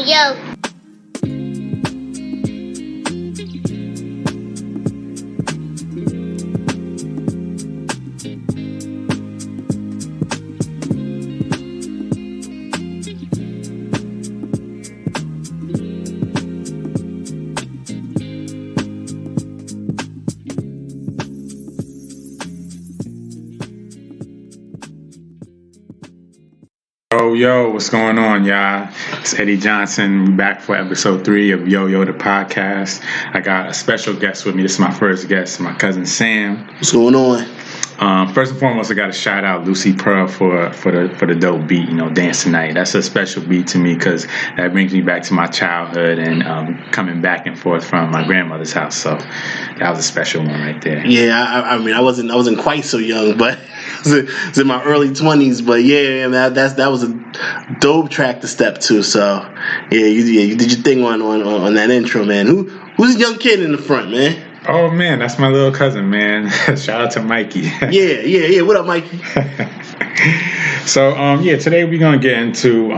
yo. Yo, what's going on, y'all? It's Eddie Johnson back for episode 3 of Yo the podcast. I got a special guest with me. This is my first guest, my cousin Sam. What's going on? First and foremost, I got to shout out Lucy Pearl for the dope beat, Dance Tonight. That's a special beat to me because that brings me back to my childhood and coming back and forth from my grandmother's house. So that was a special one right there. Yeah, I mean, I wasn't quite so young, but it's in my early 20s. But yeah, that was a dope track to step to. So yeah, you did your thing on that intro, man. Who's the young kid in the front, man? Oh man, that's my little cousin, man. Shout out to Mikey. Yeah. What up, Mikey? So today we're gonna get into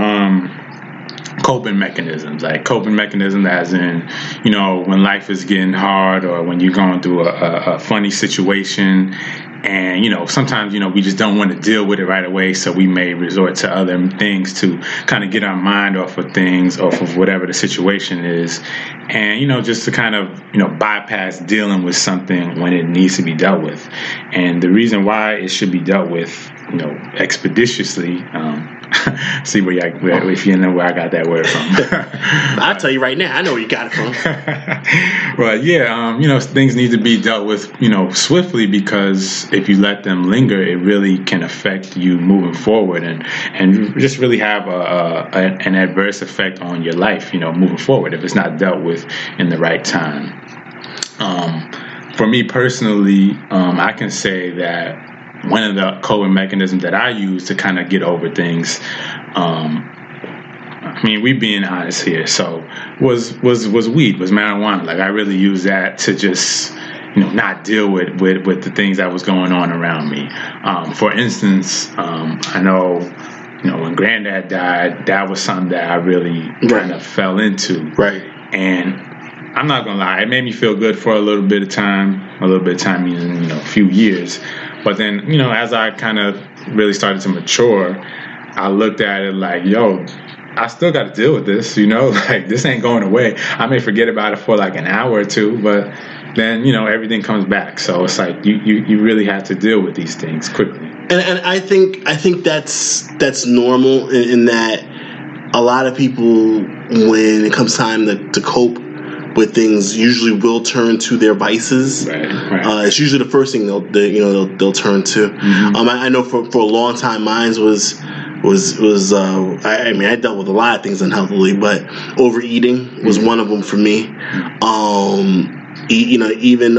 coping mechanisms, like coping mechanisms as in, when life is getting hard or when you're going through a funny situation. And, sometimes, we just don't want to deal with it right away. So we may resort to other things to kind of get our mind off of things, off of whatever the situation is. And, just to kind of, bypass dealing with something when it needs to be dealt with. And the reason why it should be dealt with, expeditiously, see if you know where I got that word from. I'll tell you right now, I know where you got it from. But yeah, things need to be dealt with, swiftly, because if you let them linger, it really can affect you moving forward and just really have an adverse effect on your life, moving forward if it's not dealt with in the right time. For me personally, I can say that one of the coping mechanisms that I use to kind of get over things, we being honest here, so was weed, was marijuana. Like I really used that to just, not deal with the things that was going on around me. For instance, I know, when Granddad died, that was something that I really kind of fell into. Right. And I'm not gonna lie, it made me feel good for a little bit of time, meaning, a few years. But then, as I kind of really started to mature, I looked at it like, I still got to deal with this, like this ain't going away. I may forget about it for like an hour or two, but then, everything comes back. So it's like you really have to deal with these things quickly. And I think that's normal in that a lot of people, when it comes time to cope with things, usually will turn to their vices. Right. It's usually the first thing they'll turn to. Mm-hmm. I know for a long time, mine was I dealt with a lot of things unhealthily, but overeating was one of them for me. Even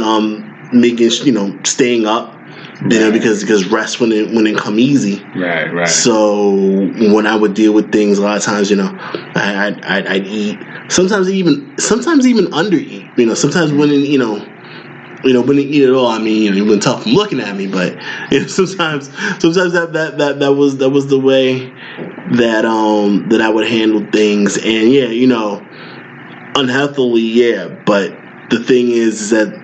making staying up. Because rest wouldn't come easy. Right. So when I would deal with things, a lot of times, I'd eat. Sometimes even undereat. Sometimes wouldn't eat at all. I mean, you wouldn't tell from looking at me, but sometimes that was the way that I would handle things. And unhealthily, but the thing is that,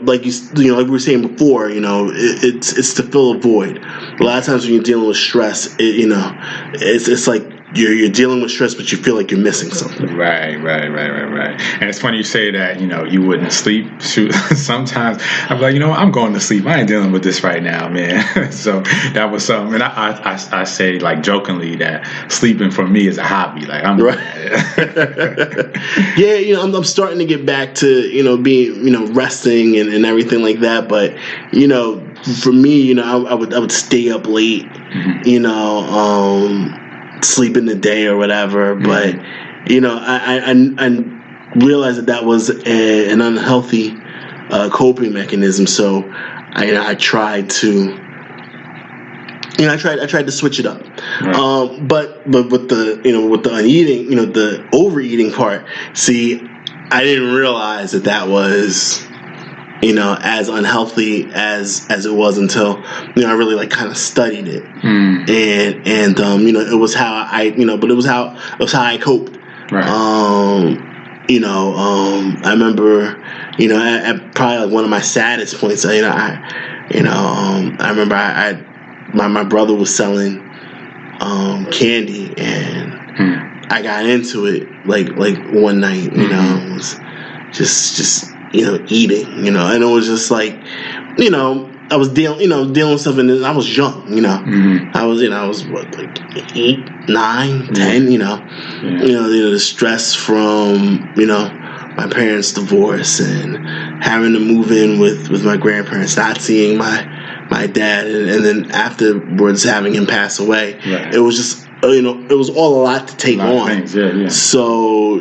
like like we were saying before, it's to fill a void. A lot of times when you're dealing with stress, it's like you're dealing with stress, but you feel like you're missing something. Right. And it's funny you say that, you wouldn't sleep. Shoot, sometimes I'm like, I'm going to sleep. I ain't dealing with this right now, man. So that was something. And I say, like, jokingly that sleeping for me is a hobby. Like, I'm right. Yeah, I'm starting to get back to, being, resting and everything like that. But, for me, I would stay up late, sleep in the day or whatever. But, I realized that was an unhealthy coping mechanism. So I tried to I tried to switch it up. Right. But with the uneating, the overeating part, see, I didn't realize that was as unhealthy as it was until I really like kind of studied it, and it was how I but it was how I coped. Right. I remember at probably like one of my saddest points. I remember my brother was selling candy, and I got into it like one night. It was just eating, and it was just like, I was dealing with stuff, and I was young, I was what, like 8, 9, 10, the stress from, my parents' divorce and having to move in with my grandparents, not seeing my dad, and then afterwards having him pass away. Right. It was just, it was all a lot to take on. Things, yeah. So,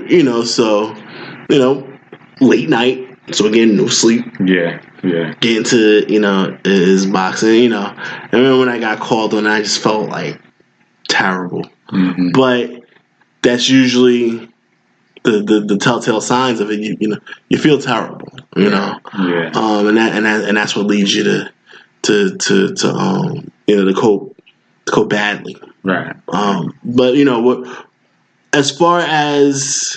late night. So again, no sleep. Yeah. Get into, his boxing, I remember when I got called on, I just felt like terrible. Mm-hmm. But that's usually the telltale signs of it. You feel terrible, Yeah. And that's what leads you to cope badly. Right. But what, as far as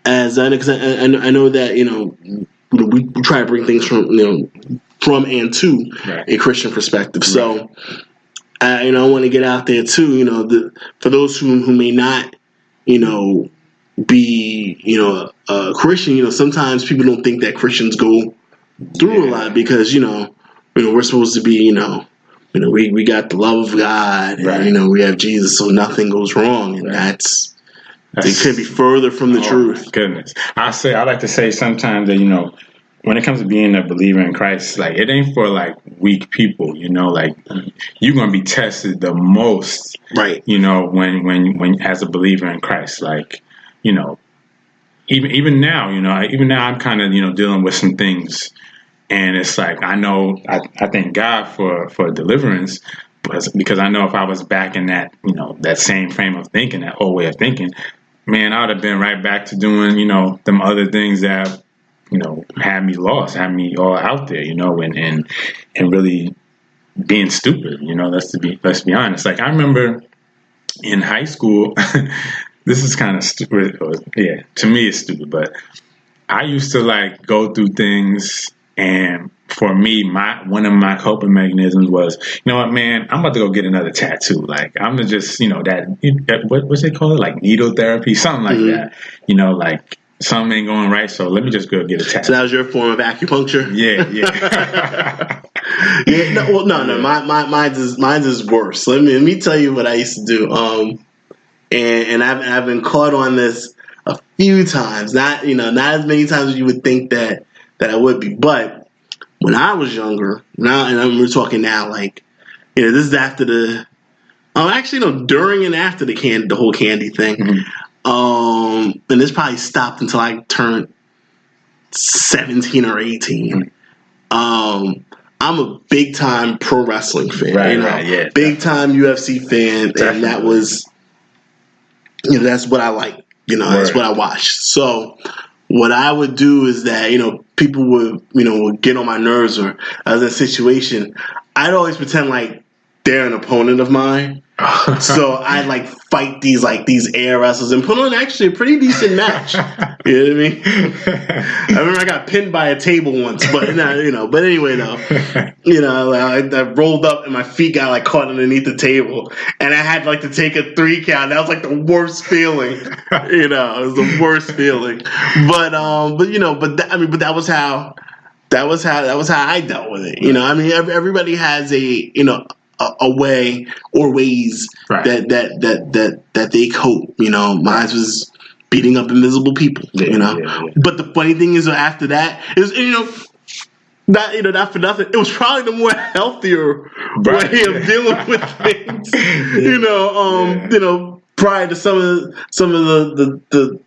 because I know that we try to bring things from and to a Christian perspective. So I want to get out there too. For those who may not be a Christian. Sometimes people don't think that Christians go through a lot because we're supposed to be we got the love of God, and we have Jesus, so nothing goes wrong, and that's it could be further from the truth. My goodness. I like to say sometimes that, when it comes to being a believer in Christ, like, it ain't for like weak people, like you're going to be tested the most, right? When as a believer in Christ, like, even now, I'm kind of, dealing with some things, and it's like, I thank God for deliverance, because I know if I was back in that, that same frame of thinking, that old way of thinking, man, I would have been right back to doing, them other things that, had me lost, had me all out there, and really being stupid, let's be honest. Like, I remember in high school, this is kind of stupid. Yeah, to me it's stupid, but I used to like go through things, and for me, one of my coping mechanisms was, you know what, man, I'm about to go get another tattoo. Like, I'm gonna just, what's it called? Like needle therapy, something like that. Like something ain't going right, so let me just go get a tattoo. So that was your form of acupuncture? Yeah. Yeah. No. Mine's is worse. Let me tell you what I used to do. And I've been caught on this a few times. Not as many times as you would think that I would be, but when I was younger, we're talking now, like, this is after during and after the whole candy thing. Mm-hmm. And this probably stopped until I turned 17 or 18. I'm a big time pro wrestling fan, yeah, big time UFC fan, definitely. And that was, that's what I like, that's what I watched. So what I would do is that, people would get on my nerves, or I was in a situation, I'd always pretend like they're an opponent of mine. So I'd like fight these air wrestlers and put on actually a pretty decent match. You know what I mean? I remember I got pinned by a table once, but but anyway though, I rolled up and my feet got like caught underneath the table, and I had like to take a 3 count. That was like the worst feeling. It was the worst feeling. But that was how I dealt with it. Everybody has a way or ways that they cope. Mine was beating up invisible people. Yeah. But the funny thing is, after that, is not for nothing, it was probably the more healthier way of dealing with things. Prior to some of the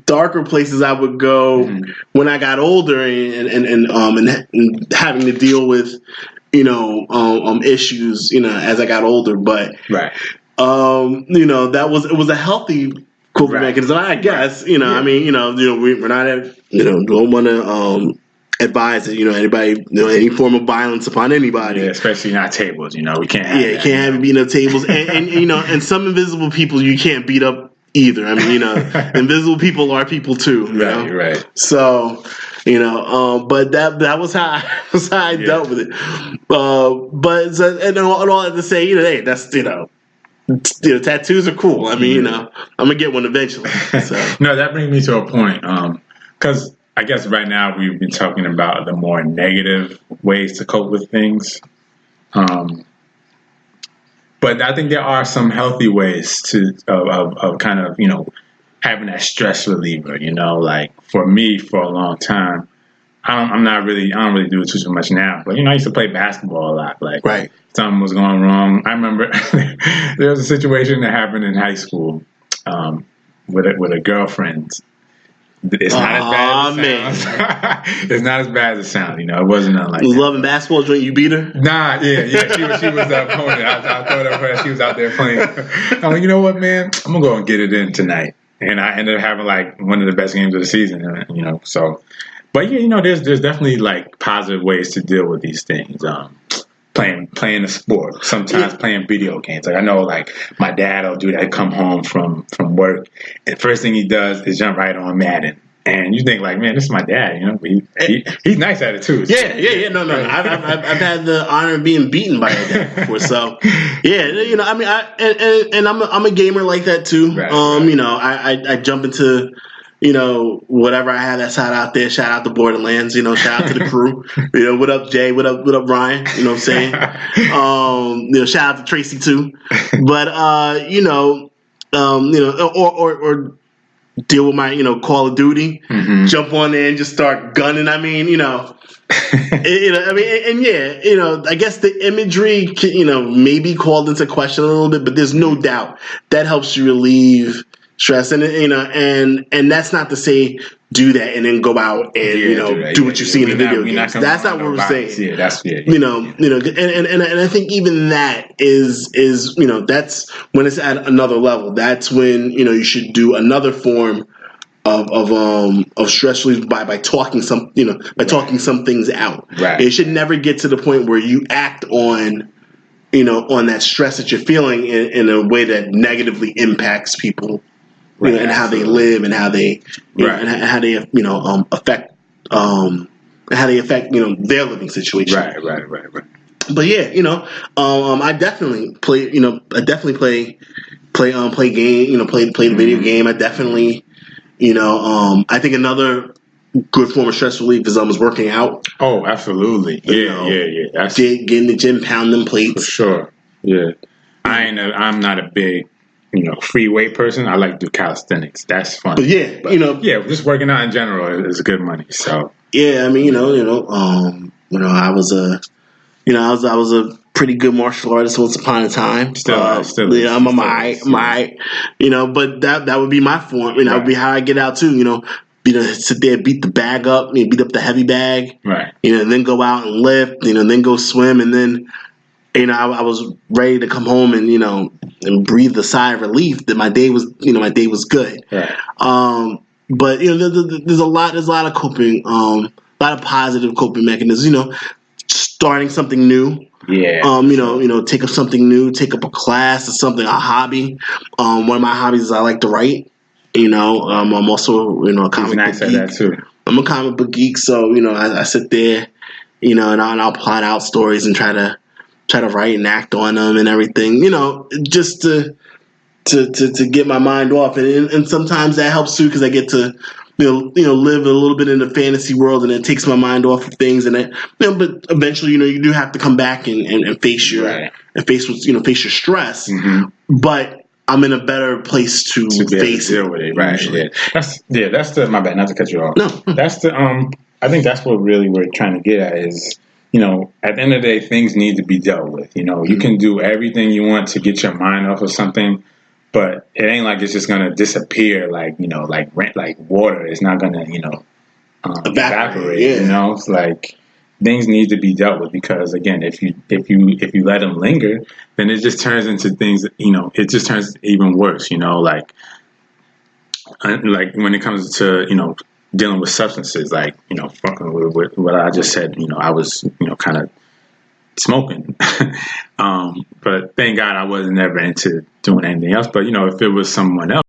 darker places I would go when I got older, and having to deal with issues, as I got older, but it was a healthy coping mechanism, I guess. We're not don't want to advise that anybody any form of violence upon anybody, especially not tables. We can't. You can't have you beating up tables, and and some invisible people you can't beat up either. I mean, invisible people are people too. Right. So, but that was how I dealt with it. But and all I have to say, hey, that's tattoos are cool. I mean, I'm gonna get one eventually. So. No, that brings me to a point. Because I guess right now we've been talking about the more negative ways to cope with things. But I think there are some healthy ways of kind of, having that stress reliever, like for me for a long time, I don't really do it too much now, but I used to play basketball a lot. Like right. Something was going wrong. I remember there was a situation that happened in high school with a girlfriend. It's not as bad as it sounds. It's not as bad as it sounds. It wasn't nothing like that. Loving basketball joint, you beat her? Nah, yeah. She was the opponent. I thought of her. She was out there playing. I'm like, you know what, man? I'm gonna go and get it in tonight. And I ended up having like one of the best games of the season. So. But yeah, there's definitely like positive ways to deal with these things. Playing a sport, sometimes playing video games. Like I know, like my dad will do that. Come home from work, and first thing he does is jump right on Madden. And you think like, man, this is my dad. He's nice at it too. Yeah. No. I've had the honor of being beaten by a dad before. So yeah, I mean, I'm a gamer like that too. Right. I jump into. Whatever I have that's out there, shout out to Borderlands, shout out to the crew. What up, Jay? What up, Ryan? You know what I'm saying? Shout out to Tracy too. But or deal with my, Call of Duty, jump on there and just start gunning. I mean, I guess the imagery, maybe called into question a little bit, but there's no doubt that helps you relieve stress, and and that's not to say do that and then go out and do what you see in the video games. That's not what we're saying. Yeah, that's and I think even that is that's when it's at another level. That's when you should do another form of stress relief by talking talking some things out. Right. It should never get to the point where you act on on that stress that you're feeling in a way that negatively impacts people. Right, and how they live, and how they, and how they, affect, their living situation. Right. But yeah, I definitely play. Play game. Play the video game. I definitely, I think another good form of stress relief is working out. Oh, absolutely. Yeah. That's get in the gym, pound them plates. For sure. Yeah, I'm not a big. Free weight person. I like to do calisthenics. That's fun. But just working out in general is good money. So yeah, I mean, I was a pretty good martial artist once upon a time. Still, I'm my, but that would be my form. That would be how I get out too. Sit there, beat the bag up, beat up the heavy bag, right? And then go out and lift, then go swim, and then. I was ready to come home and breathe the sigh of relief that my day was good. Right. But there's a lot of coping, a lot of positive coping mechanisms. Starting something new. Yeah. Take up something new, take up a class or something, a hobby. One of my hobbies is I like to write. I'm also a comic book geek. That too. I'm a comic book geek, so I sit there, and I'll plot out stories and try to write and act on them and everything, just to get my mind off, and sometimes that helps too because I get to live a little bit in the fantasy world, and it takes my mind off of things, and but eventually you do have to come back and face your face your stress, but I'm in a better place to face deal with it, right? Yeah. That's the my bad, not to cut you off. No, that's the I think that's what really we're trying to get at is. At the end of the day, things need to be dealt with. You can do everything you want to get your mind off of something, but it ain't like it's just gonna disappear like water. It's not gonna evaporate. Yeah. It's like things need to be dealt with because again, if you let them linger, then it just turns into things. It just turns even worse. Like when it comes to dealing with substances, like, fucking with what I just said, I was, kind of smoking. But thank God I wasn't ever into doing anything else. But, if it was someone else,